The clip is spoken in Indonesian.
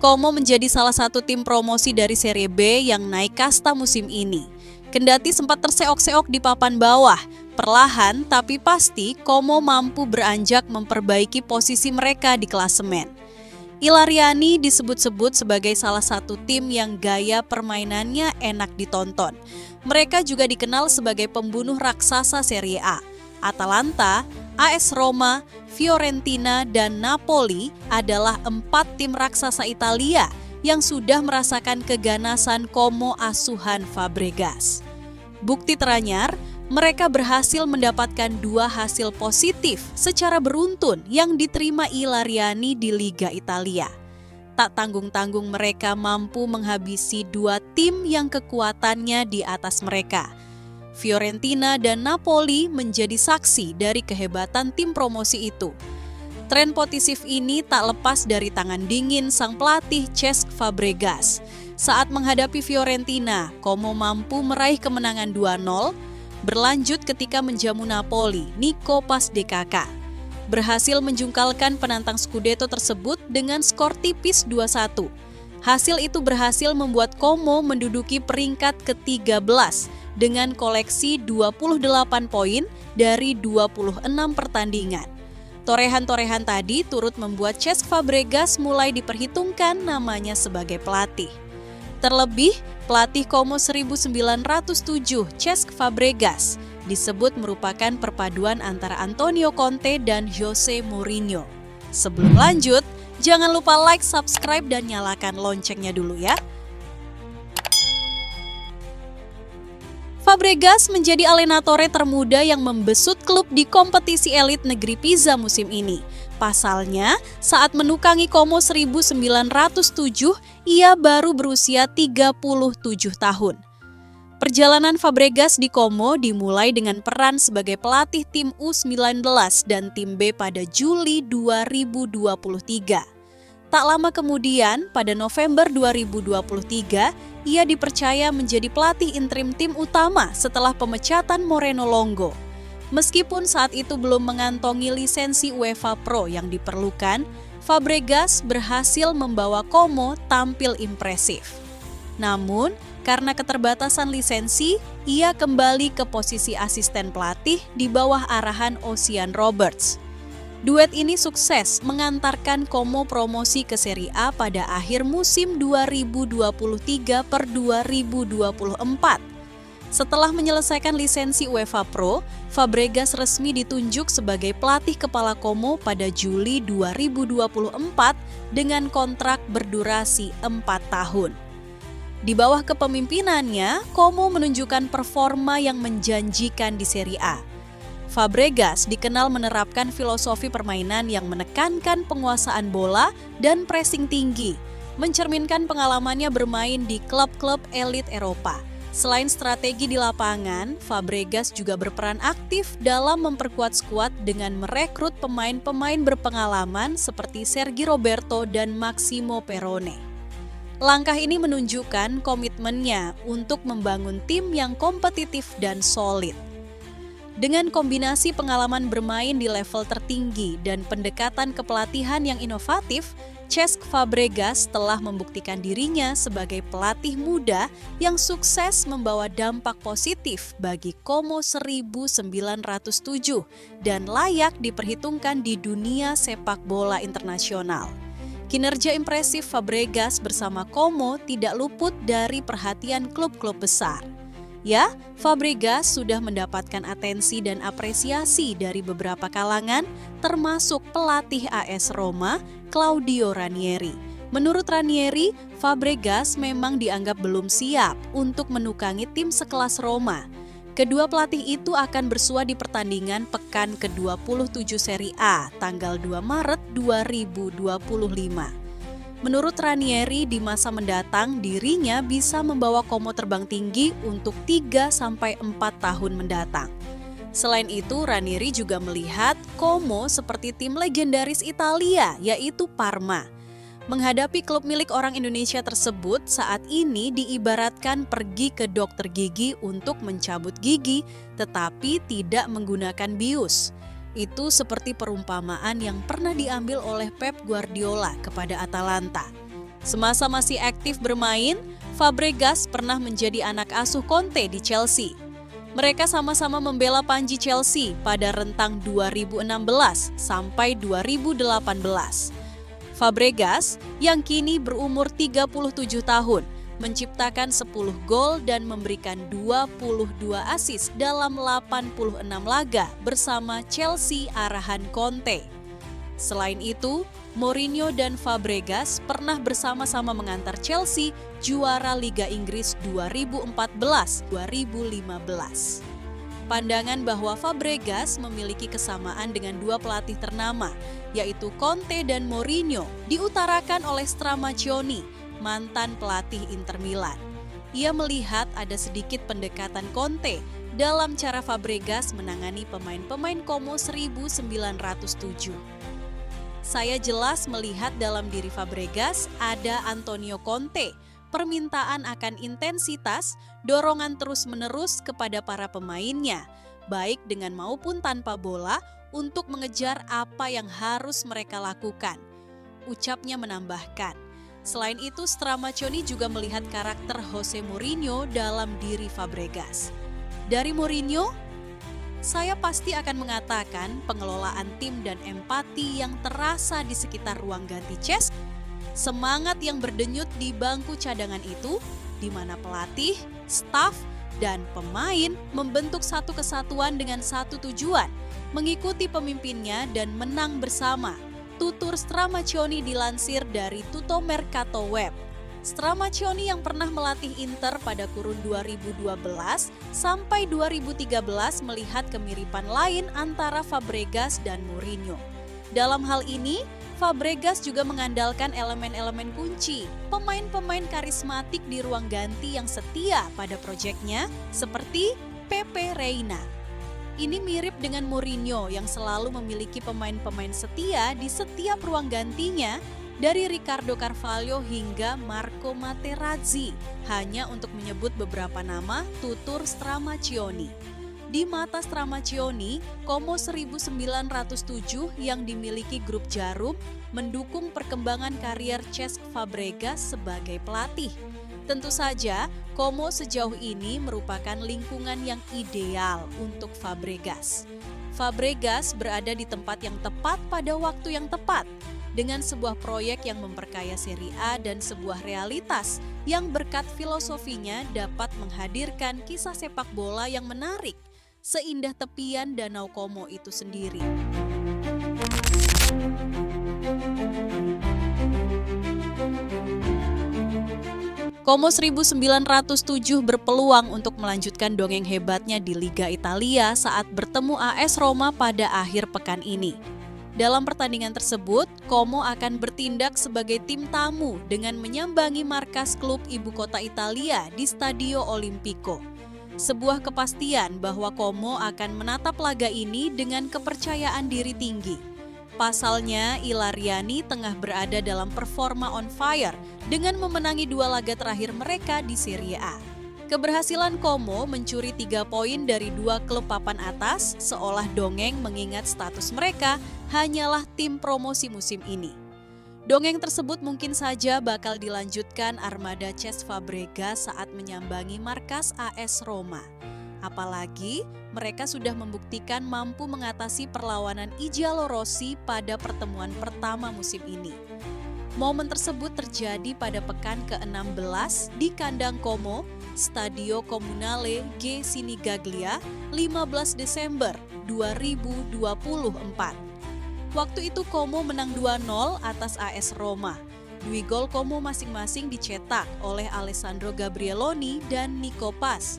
Como menjadi salah satu tim promosi dari Serie B yang naik kasta musim ini. Kendati sempat terseok-seok di papan bawah, perlahan tapi pasti Como mampu beranjak memperbaiki posisi mereka di klasemen. Ilariani disebut-sebut sebagai salah satu tim yang gaya permainannya enak ditonton. Mereka juga dikenal sebagai pembunuh raksasa Serie A. Atalanta, AS Roma, Fiorentina, dan Napoli adalah 4 tim raksasa Italia yang sudah merasakan keganasan Como asuhan Fabregas. Bukti teranyar, mereka berhasil mendapatkan 2 hasil positif secara beruntun yang diterima Ilariani di Liga Italia. Tak tanggung-tanggung mereka mampu menghabisi 2 tim yang kekuatannya di atas mereka. Fiorentina dan Napoli menjadi saksi dari kehebatan tim promosi itu. Tren positif ini tak lepas dari tangan dingin sang pelatih Cesc Fabregas. Saat menghadapi Fiorentina, Como mampu meraih kemenangan 2-0, berlanjut ketika menjamu Napoli, Nico Pasdekaka. Berhasil menjungkalkan penantang Scudetto tersebut dengan skor tipis 2-1. Hasil itu berhasil membuat Como menduduki peringkat ke-13 dengan koleksi 28 poin dari 26 pertandingan. Torehan-torehan tadi turut membuat Cesc Fabregas mulai diperhitungkan namanya sebagai pelatih. Terlebih, pelatih Como 1907, Cesc Fabregas, disebut merupakan perpaduan antara Antonio Conte dan Jose Mourinho. Sebelum lanjut, jangan lupa like, subscribe, dan nyalakan loncengnya dulu ya. Fabregas menjadi alenatore termuda yang membesut klub di kompetisi elit negeri Pisa musim ini. Pasalnya, saat menukangi Como 1907, ia baru berusia 37 tahun. Perjalanan Fabregas di Como dimulai dengan peran sebagai pelatih tim U19 dan tim B pada Juli 2023. Tak lama kemudian, pada November 2023, ia dipercaya menjadi pelatih interim tim utama setelah pemecatan Moreno Longo. Meskipun saat itu belum mengantongi lisensi UEFA Pro yang diperlukan, Fabregas berhasil membawa Como tampil impresif. Namun, karena keterbatasan lisensi, ia kembali ke posisi asisten pelatih di bawah arahan Ocean Roberts. Duet ini sukses mengantarkan Como promosi ke Serie A pada akhir musim 2023/2024. Setelah menyelesaikan lisensi UEFA Pro, Fabregas resmi ditunjuk sebagai pelatih kepala Como pada Juli 2024 dengan kontrak berdurasi 4 tahun. Di bawah kepemimpinannya, Como menunjukkan performa yang menjanjikan di Serie A. Fabregas dikenal menerapkan filosofi permainan yang menekankan penguasaan bola dan pressing tinggi, mencerminkan pengalamannya bermain di klub-klub elit Eropa. Selain strategi di lapangan, Fabregas juga berperan aktif dalam memperkuat skuad dengan merekrut pemain-pemain berpengalaman seperti Sergi Roberto dan Maximo Perrone. Langkah ini menunjukkan komitmennya untuk membangun tim yang kompetitif dan solid. Dengan kombinasi pengalaman bermain di level tertinggi dan pendekatan kepelatihan yang inovatif, Cesc Fabregas telah membuktikan dirinya sebagai pelatih muda yang sukses membawa dampak positif bagi Como 1907 dan layak diperhitungkan di dunia sepak bola internasional. Kinerja impresif Fabregas bersama Como tidak luput dari perhatian klub-klub besar. Ya, Fabregas sudah mendapatkan atensi dan apresiasi dari beberapa kalangan, termasuk pelatih AS Roma, Claudio Ranieri. Menurut Ranieri, Fabregas memang dianggap belum siap untuk menukangi tim sekelas Roma. Kedua pelatih itu akan bersua di pertandingan pekan ke-27 Serie A, tanggal 2 Maret 2025. Menurut Ranieri, di masa mendatang dirinya bisa membawa Como terbang tinggi untuk 3-4 tahun mendatang. Selain itu, Ranieri juga melihat Como seperti tim legendaris Italia, yaitu Parma. Menghadapi klub milik orang Indonesia tersebut, saat ini diibaratkan pergi ke dokter gigi untuk mencabut gigi, tetapi tidak menggunakan bius. Itu seperti perumpamaan yang pernah diambil oleh Pep Guardiola kepada Atalanta. Semasa masih aktif bermain, Fabregas pernah menjadi anak asuh Conte di Chelsea. Mereka sama-sama membela panji Chelsea pada rentang 2016 sampai 2018. Fabregas, yang kini berumur 37 tahun, menciptakan 10 gol dan memberikan 22 assist dalam 86 laga bersama Chelsea arahan Conte. Selain itu, Mourinho dan Fabregas pernah bersama-sama mengantar Chelsea juara Liga Inggris 2014-2015. Pandangan bahwa Fabregas memiliki kesamaan dengan dua pelatih ternama, yaitu Conte dan Mourinho, diutarakan oleh Stramaccioni, mantan pelatih Inter Milan. Ia melihat ada sedikit pendekatan Conte dalam cara Fabregas menangani pemain-pemain Como 1907. Saya jelas melihat dalam diri Fabregas ada Antonio Conte, permintaan akan intensitas, dorongan terus-menerus kepada para pemainnya, baik dengan maupun tanpa bola untuk mengejar apa yang harus mereka lakukan. Ucapnya menambahkan. Selain itu, Stramaccioni juga melihat karakter Jose Mourinho dalam diri Fabregas. Dari Mourinho, saya pasti akan mengatakan pengelolaan tim dan empati yang terasa di sekitar ruang ganti Cesc, semangat yang berdenyut di bangku cadangan itu, di mana pelatih, staf, dan pemain membentuk satu kesatuan dengan satu tujuan, mengikuti pemimpinnya dan menang bersama. Tutur Stramaccioni dilansir dari Tutto Mercato Web. Stramaccioni yang pernah melatih Inter pada kurun 2012 sampai 2013 melihat kemiripan lain antara Fabregas dan Mourinho. Dalam hal ini, Fabregas juga mengandalkan elemen-elemen kunci, pemain-pemain karismatik di ruang ganti yang setia pada proyeknya seperti Pepe Reina. Ini mirip dengan Mourinho yang selalu memiliki pemain-pemain setia di setiap ruang gantinya, dari Ricardo Carvalho hingga Marco Materazzi, hanya untuk menyebut beberapa nama, tutur Stramaccioni. Di mata Stramaccioni, Como 1907 yang dimiliki grup Jarum mendukung perkembangan karier Cesc Fabregas sebagai pelatih. Tentu saja, Como sejauh ini merupakan lingkungan yang ideal untuk Fabregas. Fabregas berada di tempat yang tepat pada waktu yang tepat, dengan sebuah proyek yang memperkaya Serie A dan sebuah realitas yang berkat filosofinya dapat menghadirkan kisah sepak bola yang menarik, seindah tepian Danau Como itu sendiri. Como 1907 berpeluang untuk melanjutkan dongeng hebatnya di Liga Italia saat bertemu AS Roma pada akhir pekan ini. Dalam pertandingan tersebut, Como akan bertindak sebagai tim tamu dengan menyambangi markas klub ibu kota Italia di Stadio Olimpico. Sebuah kepastian bahwa Como akan menatap laga ini dengan kepercayaan diri tinggi. Pasalnya, Ilariani tengah berada dalam performa on fire dengan memenangi 2 laga terakhir mereka di Serie A. Keberhasilan Como mencuri 3 poin dari 2 klub papan atas seolah dongeng mengingat status mereka hanyalah tim promosi musim ini. Dongeng tersebut mungkin saja bakal dilanjutkan armada Cesc Fabregas saat menyambangi markas AS Roma. Apalagi mereka sudah membuktikan mampu mengatasi perlawanan Ijalo Rossi pada pertemuan pertama musim ini. Momen tersebut terjadi pada pekan ke-16 di kandang Como, Stadio Comunale G. Sinigaglia, 15 Desember 2024. Waktu itu Como menang 2-0 atas AS Roma. 2 gol Como masing-masing dicetak oleh Alessandro Gabrieloni dan Nico Paz.